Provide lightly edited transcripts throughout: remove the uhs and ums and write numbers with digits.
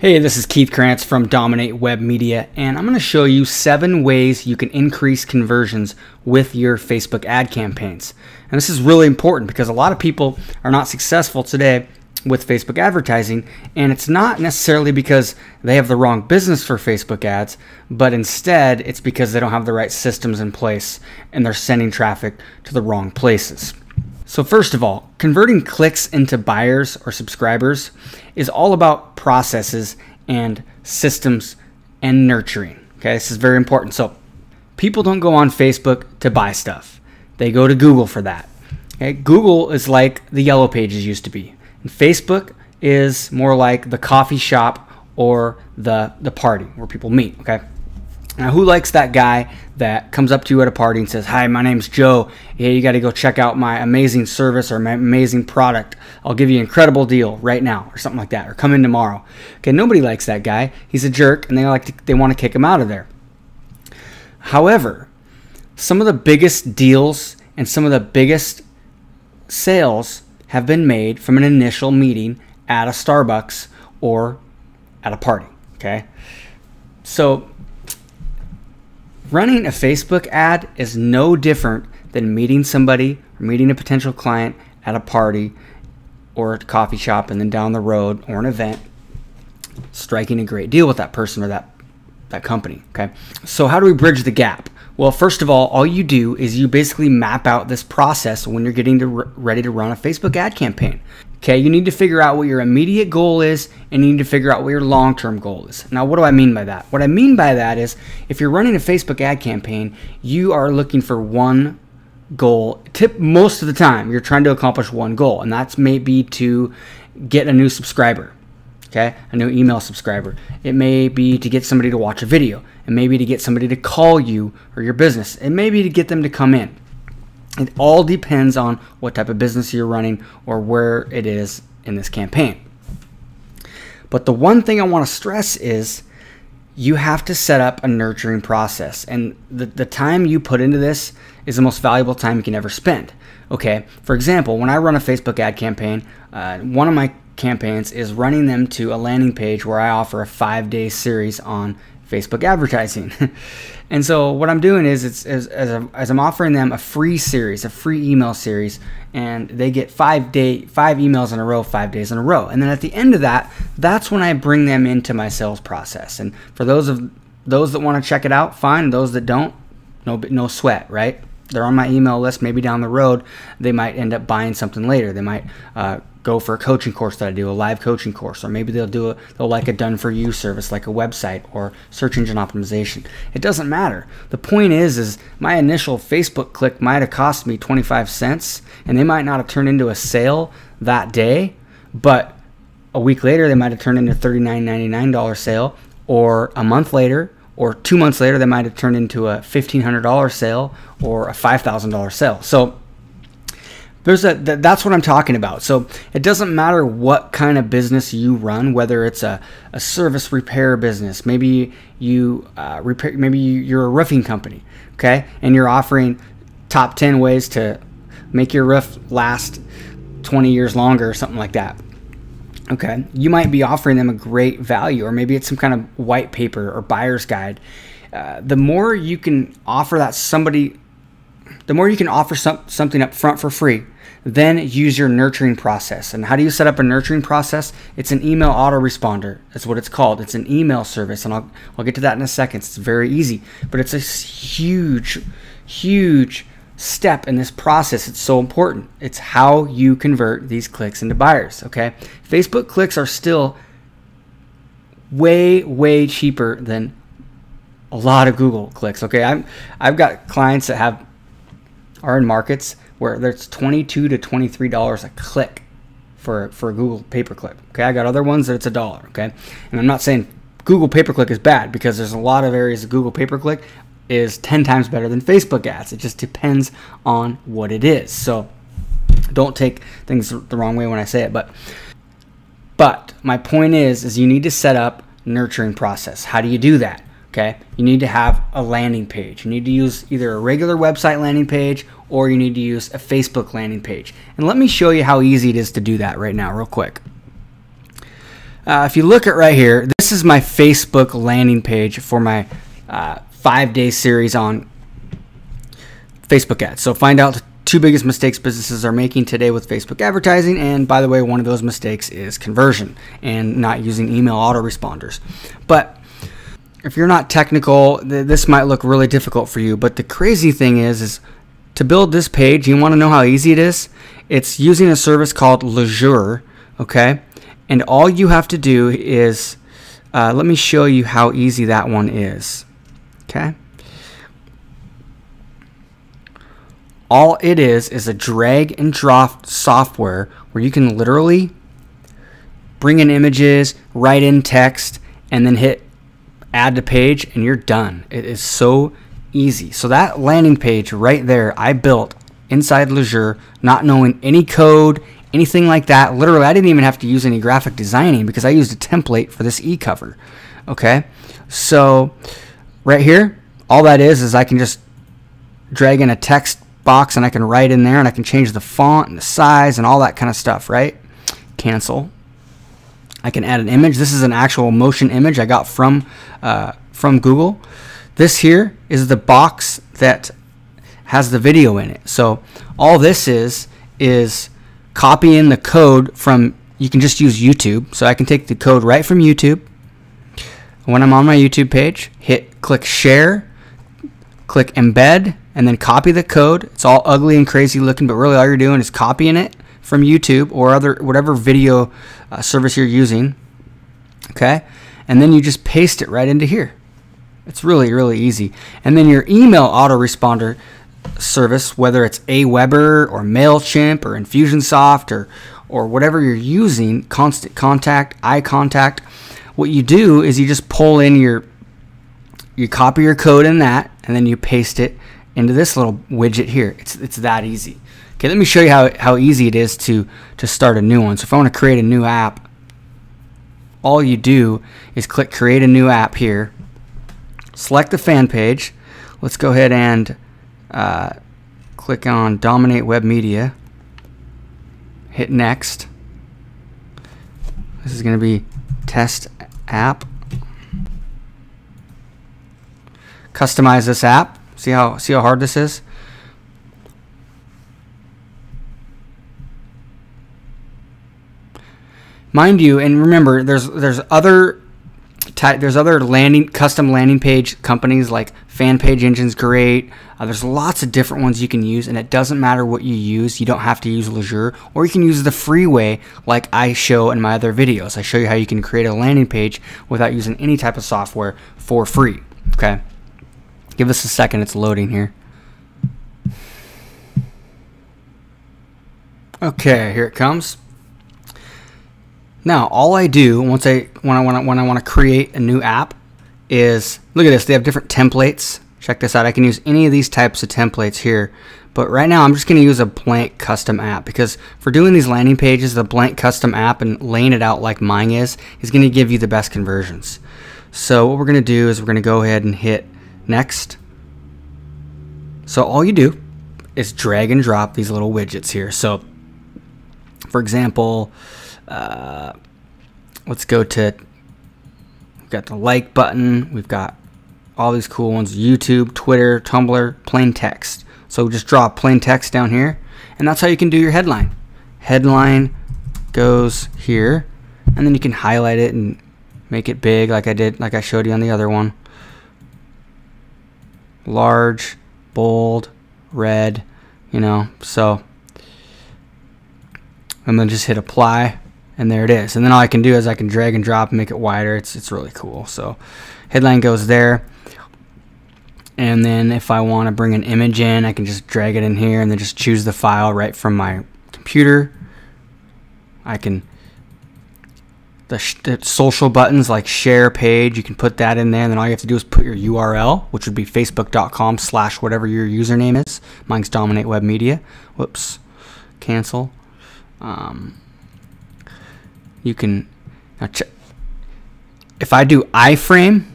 Hey, this is Keith Krantz from Dominate Web Media, and I'm going to show you 7 ways you can increase conversions with your Facebook ad campaigns. And this is really important because a lot of people are not successful today with Facebook advertising, and it's not necessarily because they have the wrong business for Facebook ads, but instead it's because they don't have the right systems in place and they're sending traffic to the wrong places. So first of all, converting clicks into buyers or subscribers is all about processes and systems and nurturing. Okay, this is very important. So people don't go on Facebook to buy stuff. They go to Google for that. Okay, Google is like the Yellow Pages used to be. And Facebook is more like the coffee shop or the party where people meet. Okay. Now, who likes that guy that comes up to you at a party and says, "Hi, my name's Joe. Yeah, you got to go check out my amazing service or my amazing product. I'll give you an incredible deal right now," or something like that, or "Come in tomorrow." Okay, nobody likes that guy. He's a jerk, and they want to kick him out of there. However, some of the biggest deals and some of the biggest sales have been made from an initial meeting at a Starbucks or at a party. Okay, so running a Facebook ad is no different than meeting somebody or meeting a potential client at a party or at a coffee shop, and then down the road or an event, striking a great deal with that person or that company. Okay, so how do we bridge the gap? Well, first of all you do is you basically map out this process when you're getting ready to run a Facebook ad campaign. Okay, you need to figure out what your immediate goal is, and you need to figure out what your long-term goal is. Now, what do I mean by that? What I mean by that is if you're running a Facebook ad campaign, you are looking for one goal. Most of the time, you're trying to accomplish one goal, and that's maybe to get a new subscriber. Okay, a new email subscriber. It may be to get somebody to watch a video. It may be to get somebody to call you or your business. It may be to get them to come in. It all depends on what type of business you're running or where it is in this campaign. But the one thing I want to stress is you have to set up a nurturing process. And the time you put into this is the most valuable time you can ever spend. Okay, for example, when I run a Facebook ad campaign, one of my campaigns is running them to a landing page where I offer a 5-day series on Facebook advertising. And so what I'm doing is as I'm offering them a free series, a free email series, and they get 5 emails in a row, 5 days in a row. And then at the end of that, that's when I bring them into my sales process. And for those that want to check it out, fine. Those that don't, no sweat, right? They're on my email list. Maybe down the road, they might end up buying something later. They might go for a coaching course that I do, a live coaching course, or maybe they'll like a done-for-you service like a website or search engine optimization. It doesn't matter. The point is my initial Facebook click might have cost me 25 cents, and they might not have turned into a sale that day, but a week later they might have turned into a $39.99 sale, or a month later, or 2 months later, they might have turned into a $1,500 sale or a $5,000 sale. So that's what I'm talking about. So it doesn't matter what kind of business you run, whether it's a service repair business, maybe you're a roofing company, okay, and you're offering top 10 ways to make your roof last 20 years longer or something like that. Okay, you might be offering them a great value, or maybe it's some kind of white paper or buyer's guide. The more you can offer something up front for free, then use your nurturing process. And how do you set up a nurturing process? It's an email autoresponder. That's what it's called. It's an email service, and I'll get to that in a second. It's very easy, but it's a huge step in this process. It's so important. It's how you convert these clicks into buyers. Okay, Facebook clicks are still way cheaper than a lot of Google clicks. Okay, I've got clients that are in markets where there's $22 to $23 a click for a Google pay-per-click. Okay, I got other ones that it's $1. Okay, and I'm not saying Google pay-per-click is bad, because there's a lot of areas of Google pay-per-click is 10 times better than Facebook ads. It just depends on what it is. So don't take things the wrong way when I say it, but my point is you need to set up nurturing process. How do you do that? Okay, you need to have a landing page. You need to use either a regular website landing page, or you need to use a Facebook landing page. And let me show you how easy it is to do that right now real quick. if you look at right here, this is my Facebook landing page for my 5-day series on Facebook ads. So find out the 2 biggest mistakes businesses are making today with Facebook advertising. And by the way, one of those mistakes is conversion and not using email autoresponders. But if you're not technical, this might look really difficult for you. But the crazy thing is to build this page, you want to know how easy it is? It's using a service called Leisure, okay? And all you have to do is, let me show you how easy that one is, okay? All it is a drag and drop software where you can literally bring in images, write in text, and then hit add to page, and you're done. It is so easy. So that landing page right there, I built inside Leisure, not knowing any code, anything like that. Literally, I didn't even have to use any graphic designing because I used a template for this e-cover. Okay, so right here, all that is I can just drag in a text box and I can write in there and I can change the font and the size and all that kind of stuff, right? Cancel. I can add an image. This is an actual motion image I got from Google. This here is the box that has the video in it. So all this is copying the code from, you can just use YouTube. So I can take the code right from YouTube. When I'm on my YouTube page, click share, click embed, and then copy the code. It's all ugly and crazy looking, but really all you're doing is copying it from YouTube or whatever video service you're using, okay? And then you just paste it right into here. It's really, really easy. And then your email autoresponder service, whether it's Aweber or MailChimp or Infusionsoft or whatever you're using, Constant Contact, iContact, what you do is you just pull in you copy your code in that, and then you paste it into this little widget here. It's that easy. Okay, let me show you how easy it is to start a new one. So if I want to create a new app, all you do is click create a new app here, select the fan page. Let's go ahead and click on Dominate Web Media, hit next. This is going to be test app. Customize this app. See how hard this is? Mind you, and remember, there's other custom landing page companies like FanPage Engine's great. There's lots of different ones you can use, and it doesn't matter what you use. You don't have to use Leisure, or you can use the free way like I show in my other videos. I show you how you can create a landing page without using any type of software for free. Okay, give us a second. It's loading here. Okay, here it comes. Now, all I do when I want to create a new app is, look at this. They have different templates. Check this out. I can use any of these types of templates here. But right now, I'm just going to use a blank custom app, because for doing these landing pages, the blank custom app and laying it out like mine is going to give you the best conversions. So what we're going to do is we're going to go ahead and hit next. So all you do is drag and drop these little widgets here. So, for example, let's go to, we've got the like button, we've got all these cool ones, YouTube, Twitter, Tumblr, plain text. So just draw plain text down here, and that's how you can do your headline. Headline goes here, and then you can highlight it and make it big like I showed you on the other one. Large, bold, red, so and then just hit apply, and there it is. And then all I can do is I can drag and drop and make it wider. It's really cool. So headline goes there, and then if I want to bring an image in, I can just drag it in here and then just choose the file right from my computer. I can, the social buttons like share page, you can put that in there, and then all you have to do is put your URL, which would be facebook.com/ whatever your username is. Mine's Dominate Web Media. Whoops, cancel. You can, now check, if I do iframe,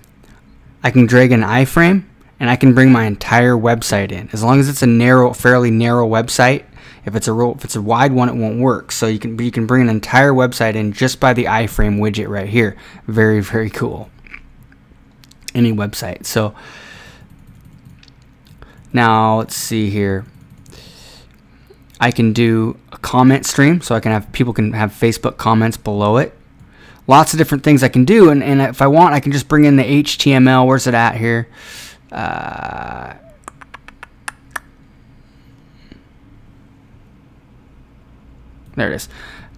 I can drag an iframe and I can bring my entire website in. As long as it's a fairly narrow website, If it's a wide one, it won't work. So you can bring an entire website in just by the iframe widget right here. Very, very cool. Any website. So now let's see here. I can do a comment stream, so I can have people can have Facebook comments below it. Lots of different things I can do, and if I want, I can just bring in the HTML. Where's it at here? There it is.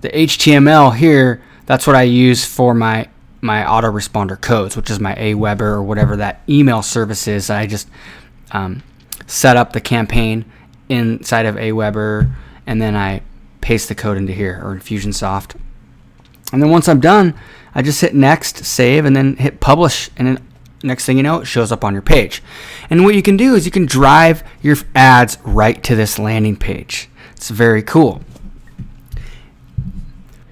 The HTML here, that's what I use for my autoresponder codes, which is my Aweber or whatever that email service is. I just set up the campaign inside of Aweber, and then I paste the code into here, or Infusionsoft. And then once I'm done, I just hit next, save, and then hit publish, and then next thing you know, it shows up on your page. And what you can do is you can drive your ads right to this landing page. It's very cool.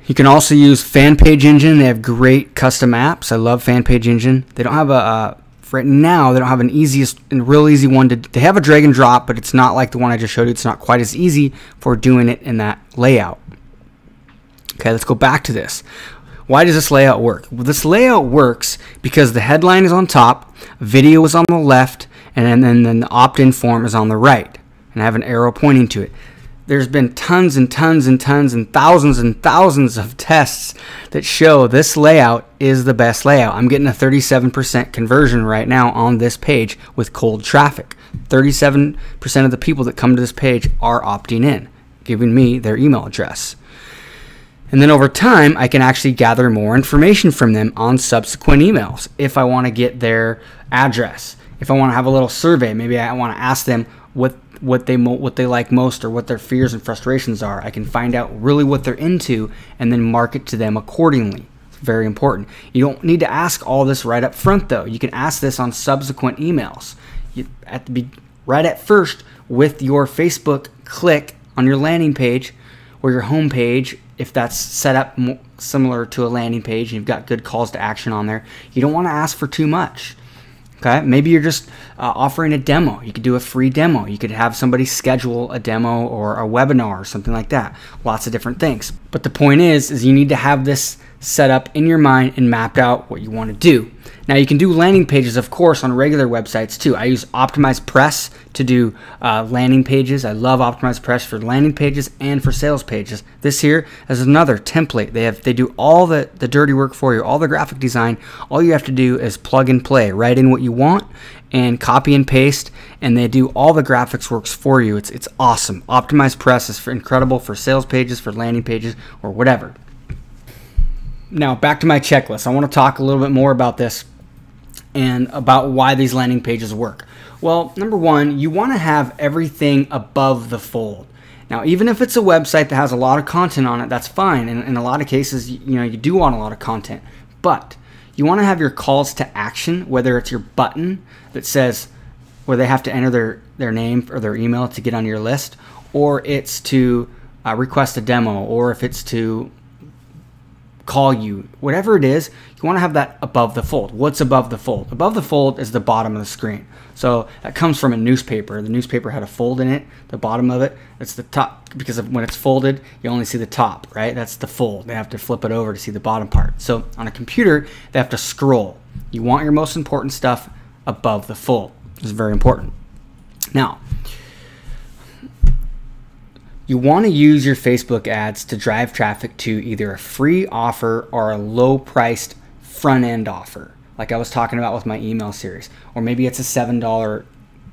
You can also use FanPage Engine. They have great custom apps. I love FanPage Engine. They don't have right now, they don't have a real easy one. They have a drag and drop, but it's not like the one I just showed you. It's not quite as easy for doing it in that layout. Okay, let's go back to this. Why does this layout work? Well, this layout works because the headline is on top, video is on the left, and then the opt-in form is on the right. And I have an arrow pointing to it. There's been tons and tons and tons and thousands of tests that show this layout is the best layout. I'm getting a 37% conversion right now on this page with cold traffic. 37% of the people that come to this page are opting in, giving me their email address. And then over time, I can actually gather more information from them on subsequent emails. If I want to get their address, if I want to have a little survey, maybe I want to ask them what they like most or what their fears and frustrations are. I can find out really what they're into and then market to them accordingly. It's very important. You don't need to ask all this right up front, though. You can ask this on subsequent emails. Right at first with your Facebook click on your landing page or your home page, if that's set up similar to a landing page and you've got good calls to action on there, you don't want to ask for too much. Okay, maybe you're just offering a demo. You could do a free demo. You could have somebody schedule a demo or a webinar or something like that. Lots of different things. But the point is you need to have this set up in your mind and mapped out what you want to do. Now you can do landing pages, of course, on regular websites too. I use OptimizePress to do landing pages. I love OptimizePress for landing pages and for sales pages. This here is another template. They do all the dirty work for you, all the graphic design. All you have to do is plug and play, write in what you want and copy and paste, and they do all the graphics works for you. It's awesome. OptimizePress is incredible for sales pages, for landing pages, or whatever. Now back to my checklist. I want to talk a little bit more about this and about why these landing pages work. Well, number one, you want to have everything above the fold. Now, even if it's a website that has a lot of content on it, that's fine. And in a lot of cases, you do want a lot of content. But you want to have your calls to action, whether it's your button that says where they have to enter their name or their email to get on your list, or it's to request a demo, or if it's to call you, whatever it is, you want to have that above the fold. What's above the fold? Above the fold is the bottom of the screen. So that comes from a newspaper. The newspaper had a fold in it. The bottom of it, it's the top, because when it's folded, you only see the top, right? That's the fold. They have to flip it over to see the bottom part. So on a computer, they have to scroll. You want your most important stuff above the fold. This is very important. Now, you want to use your Facebook ads to drive traffic to either a free offer or a low-priced front-end offer, like I was talking about with my email series. Or maybe it's a $7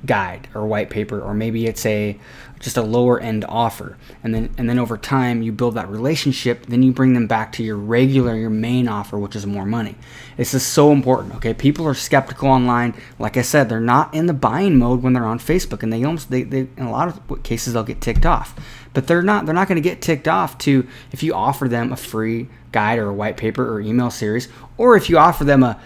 guide or white paper, or maybe it's just a lower-end offer. And then over time, you build that relationship. Then you bring them back to your main offer, which is more money. This is so important. Okay, people are skeptical online. Like I said, they're not in the buying mode when they're on Facebook, and they in a lot of cases they'll get ticked off. But they're not going to get ticked off if you offer them a free guide or a white paper or email series, or if you offer them a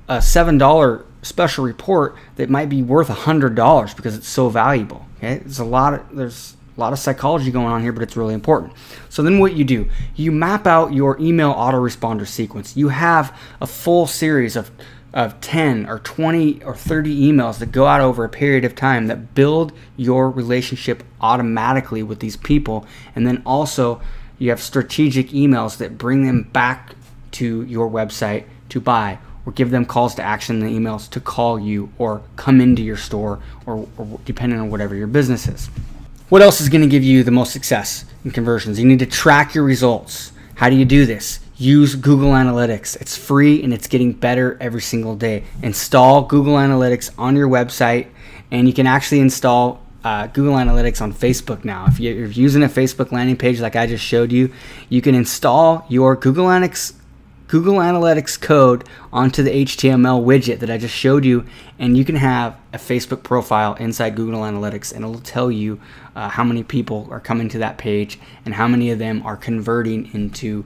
$7 special report that might be worth $100 because it's so valuable. Okay, there's a lot of psychology going on here, but it's really important. So then what you do, you map out your email autoresponder sequence. You have a full series of of 10 or 20 or 30 emails that go out over a period of time that build your relationship automatically with these people. And then also you have strategic emails that bring them back to your website to buy, or give them calls to action in the emails to call you or come into your store, or depending on whatever your business is. What else is going to give you the most success in conversions? You need to track your results. How do you do this? Use Google Analytics. It's free and it's getting better every single day. Install Google Analytics on your website, and you can actually install Google Analytics on Facebook now. If you're using a Facebook landing page like I just showed you, you can install your Google Analytics code onto the HTML widget that I just showed you, and you can have a Facebook profile inside Google Analytics, and it'll tell you how many people are coming to that page and how many of them are converting into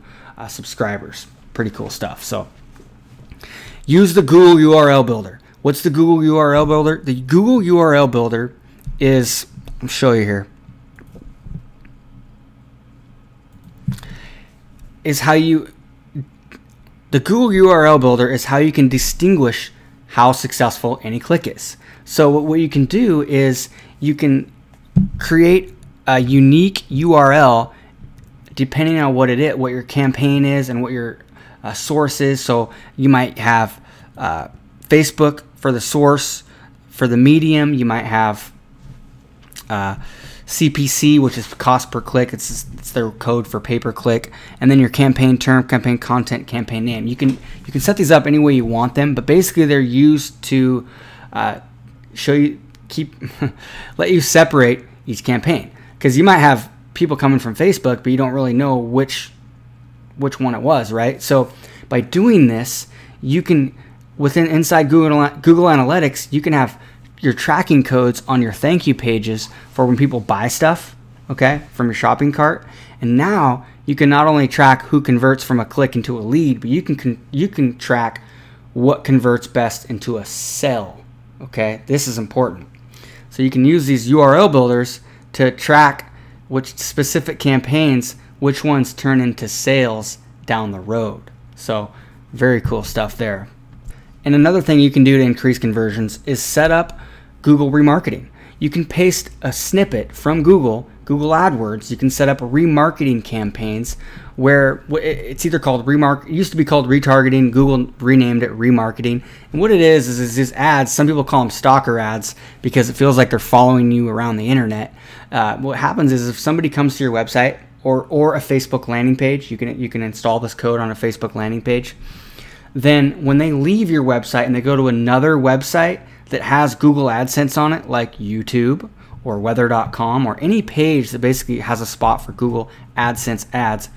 subscribers. Pretty cool stuff. So use the Google URL Builder. What's the Google URL Builder? The Google URL Builder is, I'll show you here, is how you, the Google URL Builder is how you can distinguish how successful any click is. So what you can do is you can create a unique URL depending on what it is, what your campaign is, and what your source is. So you might have Facebook for the source. For the medium, you might have CPC, which is cost per click. It's their code for pay-per-click. And then your campaign term, campaign content, campaign name. You can set these up any way you want them, but basically they're used to show you, let you separate each campaign, because you might have people coming from Facebook, but you don't really know which one it was, right? So by doing this, you can, inside Google Analytics, you can have your tracking codes on your thank you pages for when people buy stuff, okay, from your shopping cart. And now you can not only track who converts from a click into a lead, but you can track what converts best into a sale, okay? This is important. So you can use these URL builders to track which specific campaigns, which ones turn into sales down the road. So very cool stuff there. And another thing you can do to increase conversions is set up Google remarketing. You can paste a snippet from Google AdWords. You can set up remarketing campaigns where it's either called it used to be called retargeting. Google renamed it remarketing. And what it is these ads. Some people call them stalker ads because it feels like they're following you around the internet. What happens is if somebody comes to your website or a Facebook landing page, you can install this code on a Facebook landing page. Then when they leave your website and they go to another website that has Google AdSense on it, like YouTube or weather.com or any page that basically has a spot for Google AdSense ads,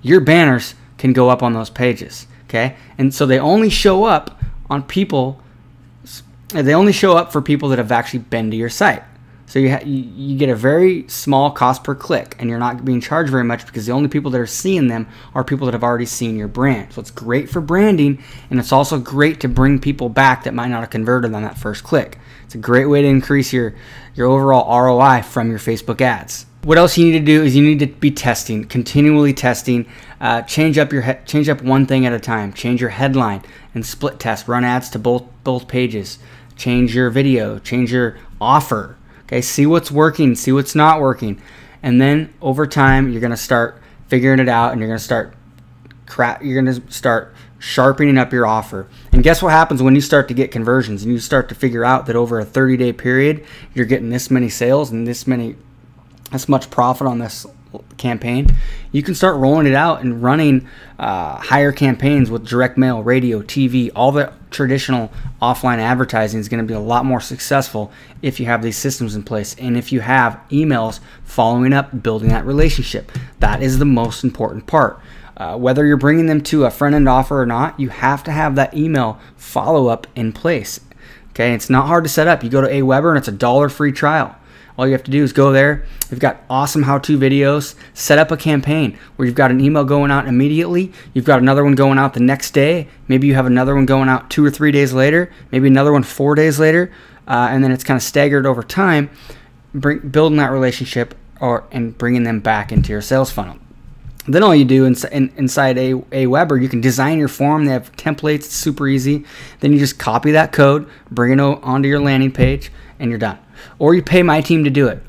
your banners can go up on those pages, okay? And so they only show up on people, they only show up for people that have actually been to your site. So you get a very small cost per click, and you're not being charged very much because the only people that are seeing them are people that have already seen your brand. So it's great for branding, and it's also great to bring people back that might not have converted on that first click. It's a great way to increase your overall ROI from your Facebook ads. What else you need to do is you need to be testing, continually testing. Change up one thing at a time. Change your headline and split test. Run ads to both pages. Change your video. Change your offer. Okay, see what's working, see what's not working, and then over time you're gonna start figuring it out, and you're gonna start sharpening up your offer. And guess what happens when you start to get conversions and you start to figure out that over a 30-day period you're getting this many sales and this much profit on this campaign? You can start rolling it out and running higher campaigns with direct mail, radio, TV. All the traditional offline advertising is going to be a lot more successful if you have these systems in place, and if you have emails following up, building that relationship. That is the most important part. Whether you're bringing them to a front-end offer or not, you have to have that email follow-up in place. Okay, it's not hard to set up. You go to Aweber and it's $1 free trial. All you have to do is go there. We've got awesome how-to videos. Set up a campaign where you've got an email going out immediately. You've got another one going out the next day. Maybe you have another one going out 2 or 3 days later. Maybe another one 4 days later. And then it's kind of staggered over time, building that relationship and bringing them back into your sales funnel. Then all you do inside Aweber, you can design your form. They have templates. It's super easy. Then you just copy that code, bring it onto your landing page, and you're done. Or you pay my team to do it.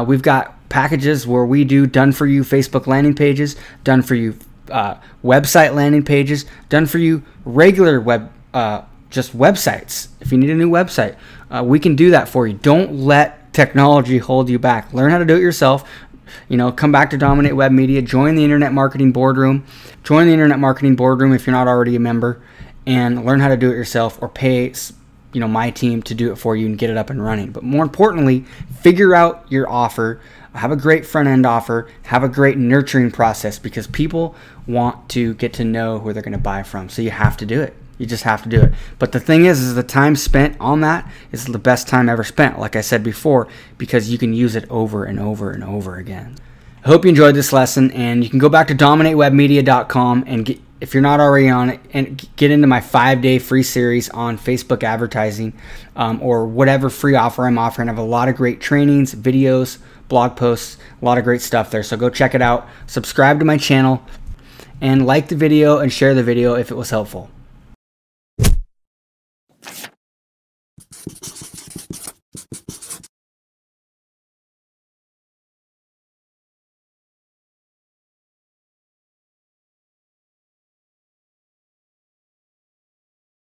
We've got packages where we do done-for-you Facebook landing pages, done-for-you website landing pages, done-for-you regular just websites. If you need a new website, we can do that for you. Don't let technology hold you back. Learn how to do it yourself. Come back to Dominate Web Media, join the Internet Marketing Boardroom. Join the Internet Marketing Boardroom if you're not already a member, and learn how to do it yourself, or pay my team to do it for you and get it up and running. But more importantly, figure out your offer. Have a great front end offer. Have a great nurturing process, because people want to get to know who they're going to buy from. So you have to do it. You just have to do it. But the thing is the time spent on that is the best time ever spent, like I said before, because you can use it over and over and over again. I hope you enjoyed this lesson, and you can go back to dominatewebmedia.com and if you're not already on it, and get into my 5-day free series on Facebook advertising, or whatever free offer I'm offering. I have a lot of great trainings, videos, blog posts, a lot of great stuff there. So go check it out. Subscribe to my channel, and like the video and share the video if it was helpful.